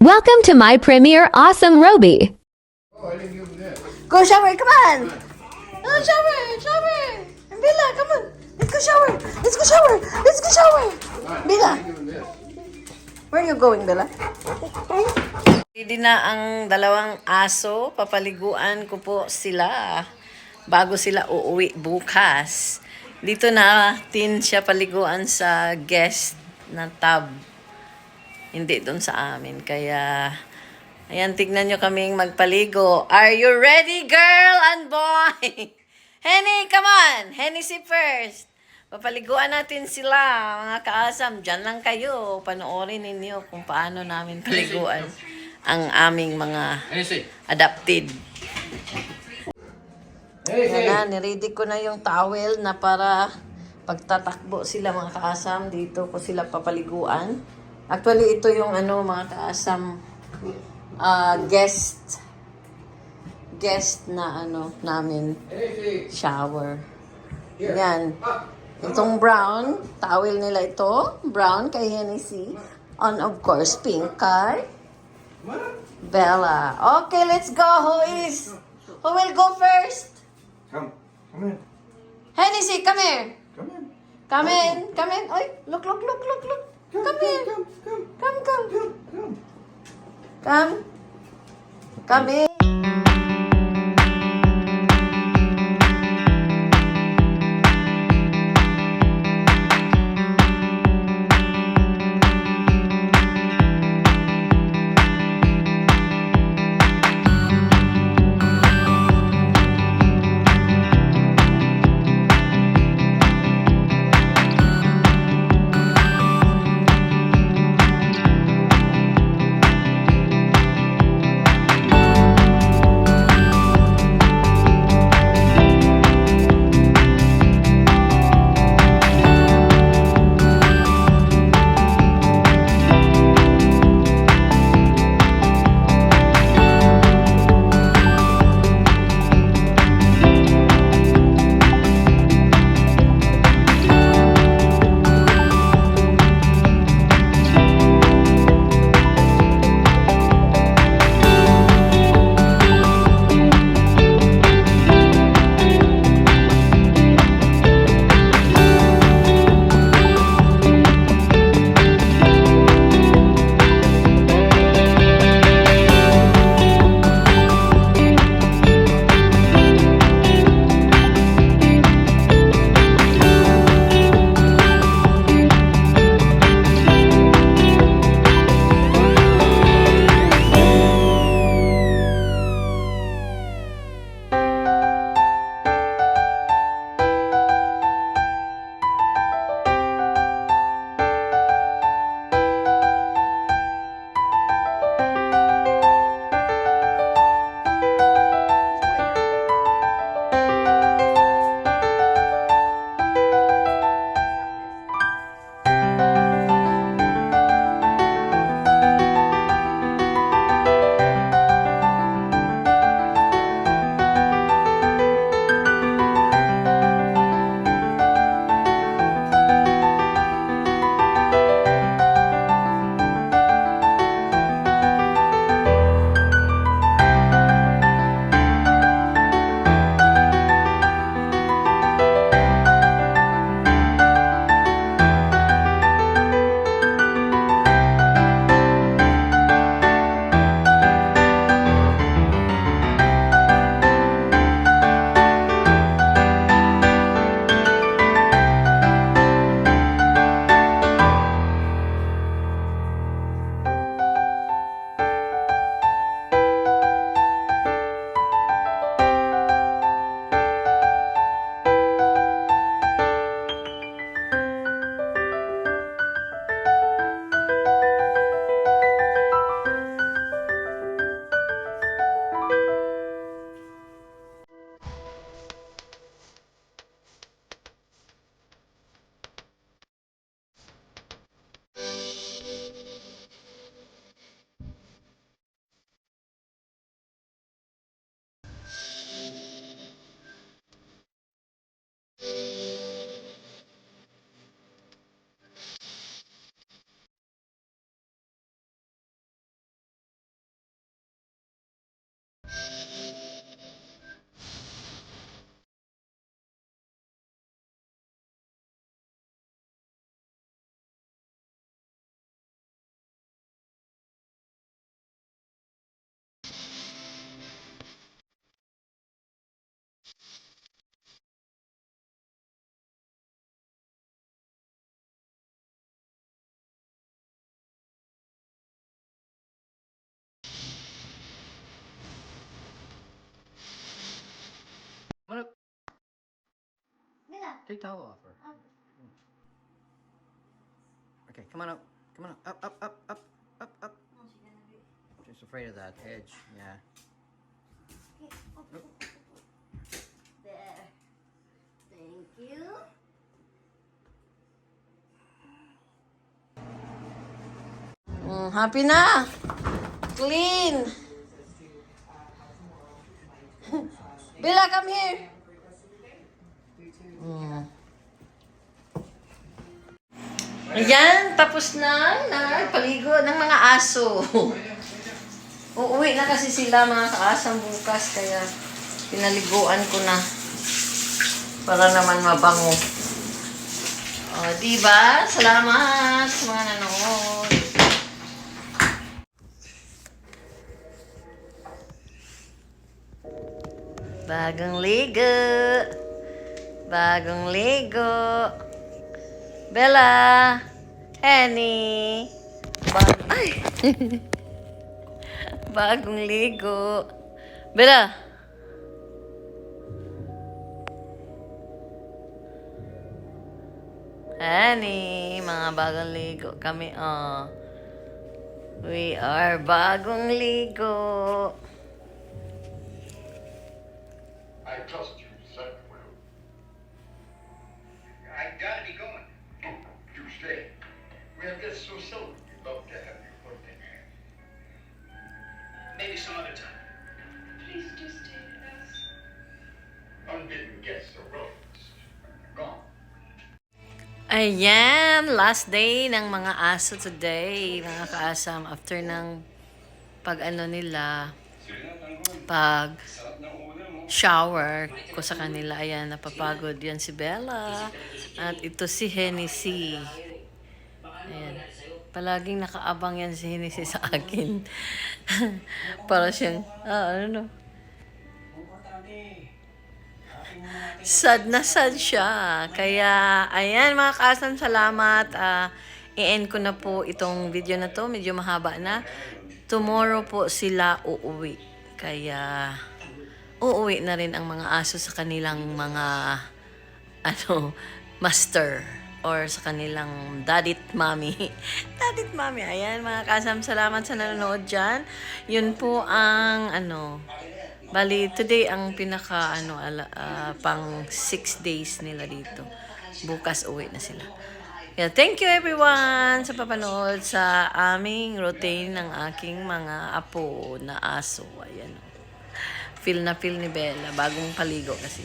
Welcome to my premiere, Awesome Roby. Go shower, come on! Oh, shower! Bella, come on! Let's go shower! Let's go shower! Bella! Where are you going, Bella? Ready na ang dalawang aso. Papaliguan ko po sila bago sila uuwi bukas. Dito natin siya paliguan sa guest na tub. Hindi doon sa amin. Kaya, ayan, tignan nyo kaming magpaligo. Are you ready, girl and boy? Henny, come on! Henny, si first. Papaliguan natin sila, mga kaasam. Diyan lang kayo. Panoorin ninyo kung paano namin paliguan ang aming mga adopted. Yan na, niready ko na yung towel na para pagtatakbo sila, mga kaasam. Dito ko sila papaliguan. Actually, ito yung mga kaasam guest na namin shower. Yan. Itong brown, towel nila ito. Brown kay Hennessy. And of course, pink kay Bella. Okay, let's go. Who will go first? Come in. Hennessy, come here. Come in. Come in. Oy, look. Come here. Come in. Take the towel off her. Okay, come on up. Come on up. Up, up, up, up, up, up. She's afraid of that edge. Yeah. There. Thank you. Happy na. Clean. Bella, come here. Ayan, tapos na paligo ng mga aso. Uuwi na kasi sila mga kaasang bukas, kaya pinaliguan ko na para naman mabango. O, diba? Salamat sa mga nanood. Bagong ligo. Bagong ligo. Bella. Henny. Ay. Bagong ligo. Bella. Henny. Mga bagong ligo kami. Oh. We are bagong ligo. I trust you, son. I gotta be going. You stay. Well, that's so silly. We'd love to have you for dinner. Maybe some other time. Please do stay with us. Unbidden guests arose. Gone. Ayan, last day ng mga aso today, mga kaasam, after ng pag-ano nila, pag shower ko sa kanila. Ayan, napapagod yan si Bella. At ito si Hennessy. Ayan. Palaging nakaabang yan si Hennessy sa akin. Para siyang, ano. Sad na sad siya. Kaya, ayan mga kaasam, salamat. I-end ko na po itong video na to. Medyo mahaba na. Tomorrow po sila uuwi. Kaya, uuwi na rin ang mga aso sa kanilang mga master or sa kanilang dadit mommy. Dadit mommy. Ayan mga kasam, salamat sa nanonood dyan. Yun po ang bali today ang pinaka pang 6 days nila dito. Bukas uwi na sila. Yeah, thank you everyone sa papanood sa aming routine ng aking mga apo na aso. Ayan. Feel na feel ni Bella. Bagong paligo kasi.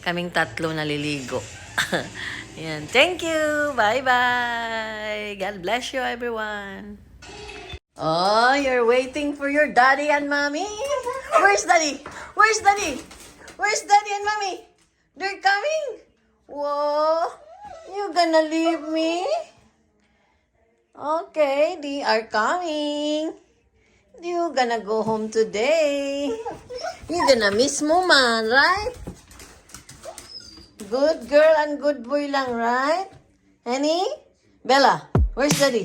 Kaming tatlo naliligo. Ayan. Thank you. Bye-bye. God bless you, everyone. Oh, you're waiting for your daddy and mommy? Where's daddy? Where's daddy? Where's daddy and mommy? They're coming? Whoa. You gonna leave me? Okay, they are coming. You gonna go home today. You gonna miss Mama, right? Good girl and good boy lang, right? Henny? Bella, where's daddy?